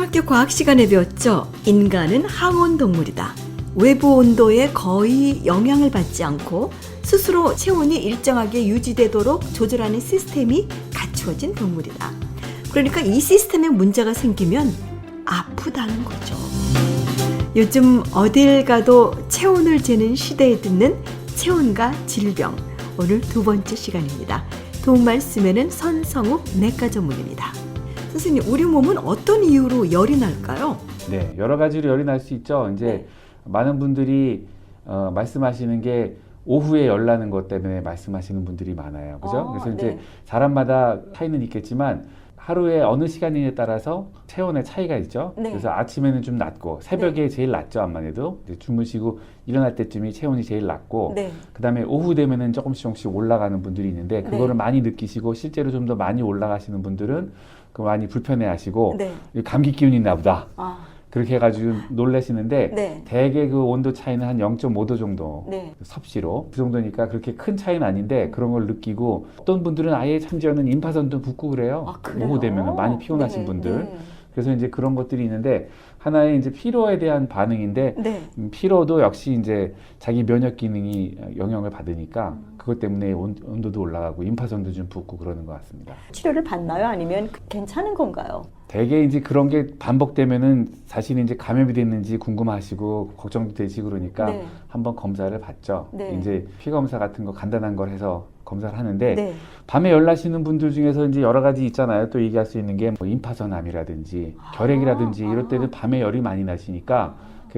초등학교 과학 시간에 배웠죠. 인간은 항온 동물이다. 외부 온도에 거의 영향을 받지 않고 스스로 체온이 일정하게 유지되도록 조절하는 시스템이 갖추어진 동물이다. 그러니까 이 시스템에 문제가 생기면 아프다는 거죠. 요즘 어딜 가도 체온을 재는 시대에 듣는 체온과 질병. 오늘 두 번째 시간입니다. 도움 말씀에는 선성욱 내과 전문의입니다. 선생님, 우리 몸은 어떤 이유로 열이 날까요? 네, 여러 가지로 열이 날 수 있죠. 이제 많은 분들이 말씀하시는 게 오후에 열 나는 것 때문에 말씀하시는 분들이 많아요. 그죠? 그래서 이제 사람마다 차이는 있겠지만 하루에 어느 시간이냐에 따라서 체온의 차이가 있죠. 그래서 아침에는 좀 낮고 새벽에 제일 낮죠. 암만 해도 주무시고 일어날 때쯤이 체온이 제일 낮고 그 다음에 오후 되면은 조금씩 올라가는 분들이 있는데 그거를 많이 느끼시고 실제로 좀 더 많이 올라가시는 분들은 그 많이 불편해하시고 감기 기운이 있나 보다. 그렇게 해가지고 놀라시는데 대개 그 온도 차이는 한 0.5도 정도 섭씨로 그 정도니까 그렇게 큰 차이는 아닌데 그런 걸 느끼고 어떤 분들은 아예 심지어는 임파선도 붓고 그래요. 오후 되면 많이 피곤하신 분들. 그래서 이제 그런 것들이 있는데 하나의 이제 피로에 대한 반응인데 피로도 역시 이제 자기 면역 기능이 영향을 받으니까 그것 때문에 온도도 올라가고 임파선도 좀 붓고 그러는 것 같습니다. 치료를 받나요? 아니면 괜찮은 건가요? 대개 이제 그런 게 반복되면은 자신이 이제 감염이 됐는지 궁금하시고 걱정도 되시고 그러니까 한번 검사를 받죠. 이제 피 검사 같은 거 간단한 걸 해서 검사를 하는데 밤에 열 나시는 분들 중에서 이제 여러 가지 있잖아요. 또 얘기할 수 있는 게 뭐 임파선암이라든지 결핵이라든지 이럴 때는 밤에 열이 많이 나시니까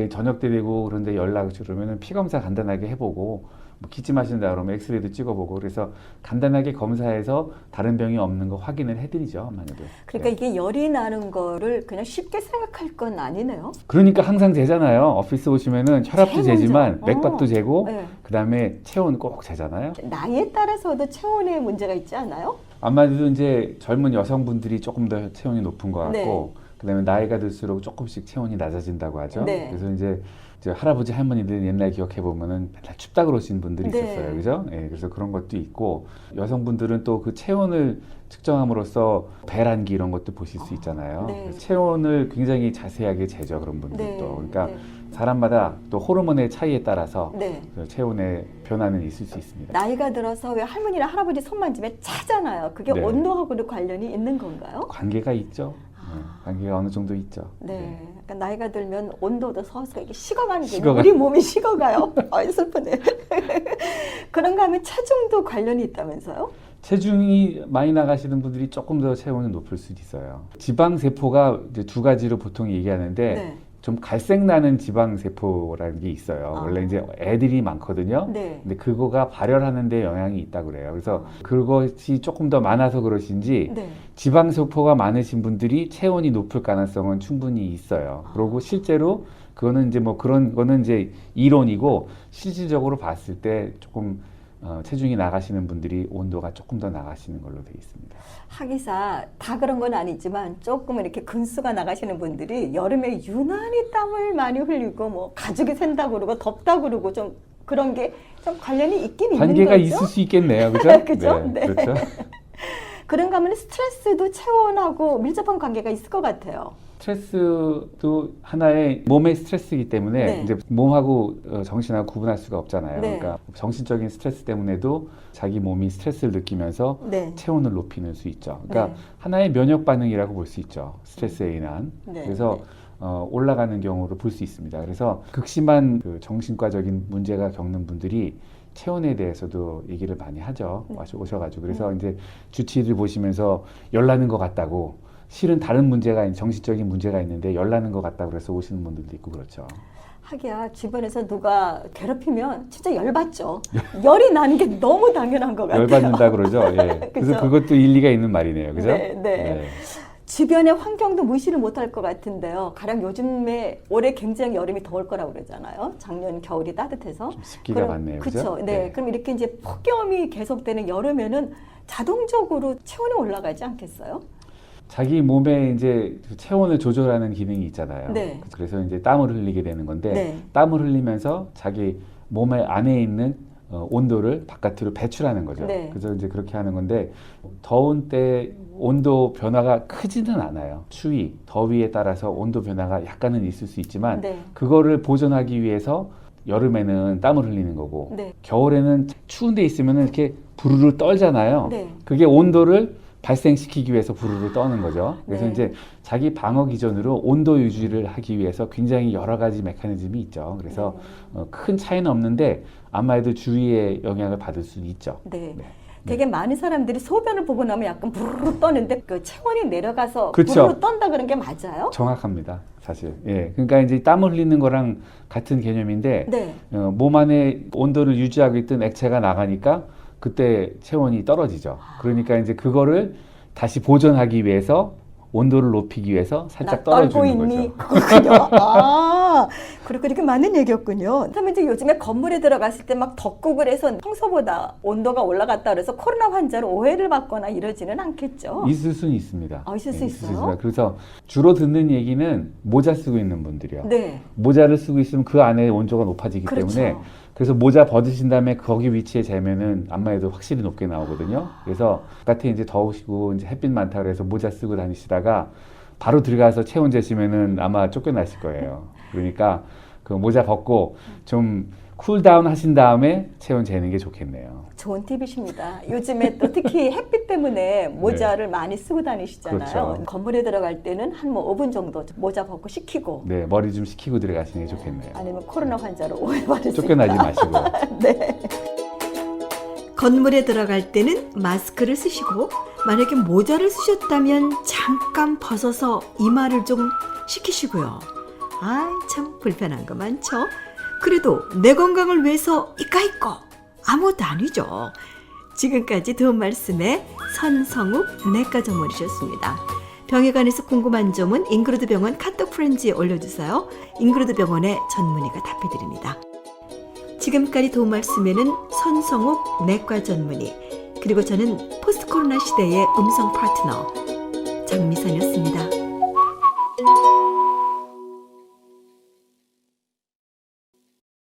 저녁 때 되고 그런데 열 나고 그러면은 피 검사 간단하게 해보고 뭐 기침하신다 그러면 엑스레이도 찍어보고 그래서 간단하게 검사해서 다른 병이 없는 거 확인을 해드리죠. 만약에. 그러니까 이게 열이 나는 거를 그냥 쉽게 생각할 건 아니네요. 그러니까 항상 재잖아요. 오피스 오시면은 혈압도 재지만 맥박도 재고 그 다음에 체온 꼭 재잖아요. 나이에 따라서도 체온에 문제가 있지 않아요? 아마도 이제 젊은 여성분들이 조금 더 체온이 높은 것 같고 그다음에 나이가 들수록 조금씩 체온이 낮아진다고 하죠. 그래서 이제 할아버지 할머니들 옛날 기억해 보면은 맨날 춥다 그러신 분들이 있었어요, 그죠? 그래서 그런 것도 있고 여성분들은 또 그 체온을 측정함으로써 배란기 이런 것도 보실 수 있잖아요. 체온을 굉장히 자세하게 재죠, 그런 분들도. 그러니까 사람마다 또 호르몬의 차이에 따라서 체온의 변화는 있을 수 있습니다. 나이가 들어서 왜 할머니나 할아버지 손 만지면 차잖아요. 그게 온도하고도 관련이 있는 건가요? 관계가 있죠. 관계가 어느 정도 있죠. 그러니까 나이가 들면 온도도 서서 이게 식어가는 게 우리 몸이 식어가요. 슬프네. 그런가 하면 체중도 관련이 있다면서요? 체중이 많이 나가시는 분들이 조금 더 체온이 높을 수도 있어요. 지방세포가 이제 두 가지로 보통 얘기하는데 좀 갈색 나는 지방세포라는 게 있어요. 원래 이제 애들이 많거든요. 근데 그거가 발열하는 데 영향이 있다고 그래요. 그래서 그것이 조금 더 많아서 그러신지 지방세포가 많으신 분들이 체온이 높을 가능성은 충분히 있어요. 그리고 실제로 그거는 이제 뭐 그런 거는 이제 이론이고 실질적으로 봤을 때 조금 체중이 나가시는 분들이 온도가 조금 더 나가시는 걸로 되어 있습니다. 하기사 다 그런 건 아니지만 조금 이렇게 근수가 나가시는 분들이 여름에 유난히 땀을 많이 흘리고 뭐 가죽이 샌다고 그러고 덥다고 그러고 좀 그런 게 좀 관련이 있긴 있는 거죠? 관계가 있을 수 있겠네요. 그죠? 그죠? 그렇죠. 그런가 하면 스트레스도 체온하고 밀접한 관계가 있을 것 같아요. 스트레스도 하나의 몸의 스트레스이기 때문에 이제 몸하고 정신하고 구분할 수가 없잖아요. 그러니까 정신적인 스트레스 때문에도 자기 몸이 스트레스를 느끼면서 체온을 높이는 수 있죠. 그러니까 하나의 면역 반응이라고 볼 수 있죠. 스트레스에 인한. 그래서 올라가는 경우를 볼 수 있습니다. 그래서 극심한 그 정신과적인 문제가 겪는 분들이 체온에 대해서도 얘기를 많이 하죠. 오셔가지고. 그래서 이제 주치의를 보시면서 열나는 것 같다고 실은 다른 문제가 정신적인 문제가 있는데 열나는 것 같다고 그래서 오시는 분들도 있고 그렇죠. 하기야 주변에서 누가 괴롭히면 진짜 열받죠. 열이 나는 게 너무 당연한 것 같아요. 열받는다 그러죠. 그래서 그것도 일리가 있는 말이네요. 그죠? 주변의 환경도 무시를 못할 것 같은데요. 가령 요즘에 올해 굉장히 여름이 더울 거라고 그러잖아요. 작년 겨울이 따뜻해서. 좀 습기가 많네요. 그렇죠. 그럼 이렇게 이제 폭염이 계속되는 여름에는 자동적으로 체온이 올라가지 않겠어요? 자기 몸에 이제 체온을 조절하는 기능이 있잖아요. 그래서 이제 땀을 흘리게 되는 건데 땀을 흘리면서 자기 몸의 안에 있는 온도를 바깥으로 배출하는 거죠. 네. 그래서 이제 그렇게 하는 건데 더운 때 온도 변화가 크지는 않아요. 추위, 더위에 따라서 온도 변화가 약간은 있을 수 있지만 네. 그거를 보존하기 위해서 여름에는 땀을 흘리는 거고 네. 겨울에는 추운 데 있으면 이렇게 부르르 떨잖아요. 네. 그게 온도를 발생시키기 위해서 부르르 떠는 거죠. 그래서 네. 이제 자기 방어 기전으로 온도 유지를 하기 위해서 굉장히 여러 가지 메커니즘이 있죠. 그래서 큰 차이는 없는데 아마도 주위의 영향을 받을 수는 있죠. 네. 네. 되게 많은 사람들이 소변을 보고 나면 약간 부르르 떠는데 그 체온이 내려가서 그쵸. 부르르 떤다 그런 게 맞아요? 정확합니다. 사실. 예. 그러니까 이제 땀을 흘리는 거랑 같은 개념인데 네. 몸 안에 온도를 유지하고 있던 액체가 나가니까 그때 체온이 떨어지죠. 그러니까 이제 그거를 다시 보존하기 위해서 온도를 높이기 위해서 살짝 나 떨고 떨어주는 있니? 거죠. 그렇군요. 아, 그렇게 이렇게 많은 얘기였군요. 그다음에 이제 요즘에 건물에 들어갔을 때 막 덥고 그래서 평소보다 온도가 올라갔다 그래서 코로나 환자로 오해를 받거나 이러지는 않겠죠? 있을 수는 있습니다. 있을 수 예, 있어요? 있습니다. 그래서 주로 듣는 얘기는 모자 쓰고 있는 분들이요. 네. 모자를 쓰고 있으면 그 안에 온도가 높아지기 그렇죠. 때문에 그래서 모자 벗으신 다음에 거기 위치에 재면은 안마에도 확실히 높게 나오거든요. 그래서 바깥에 이제 더우시고 이제 햇빛 많다 그래서 모자 쓰고 다니시다가 바로 들어가서 체온 재시면은 아마 쫓겨나실 거예요. 그러니까 그 모자 벗고 좀 쿨다운 하신 다음에 체온 재는 게 좋겠네요. 좋은 팁이십니다. 요즘에 또 특히 햇빛 때문에 모자를 많이 쓰고 다니시잖아요. 그렇죠. 건물에 들어갈 때는 한 뭐 5분 정도 모자 벗고 식히고 네, 머리 좀 식히고 들어가시는 게 좋겠네요. 아니면 코로나 환자로 오해받을 수 쫓겨나지 있다. 마시고. 네. 건물에 들어갈 때는 마스크를 쓰시고 만약에 모자를 쓰셨다면 잠깐 벗어서 이마를 좀 식히시고요. 아이 참 불편한 거 많죠. 그래도 내 건강을 위해서 이까이꺼 아무것도 아니죠. 지금까지 도움 말씀에 선성욱 내과 전문의셨습니다. 병에 관해서 궁금한 점은 잉그루드 병원 카톡 프렌즈에 올려주세요. 잉그루드 병원의 전문의가 답해드립니다. 지금까지 도움 말씀에는 선성욱 내과 전문의 그리고 저는 포스트 코로나 시대의 음성 파트너 장미선이었습니다.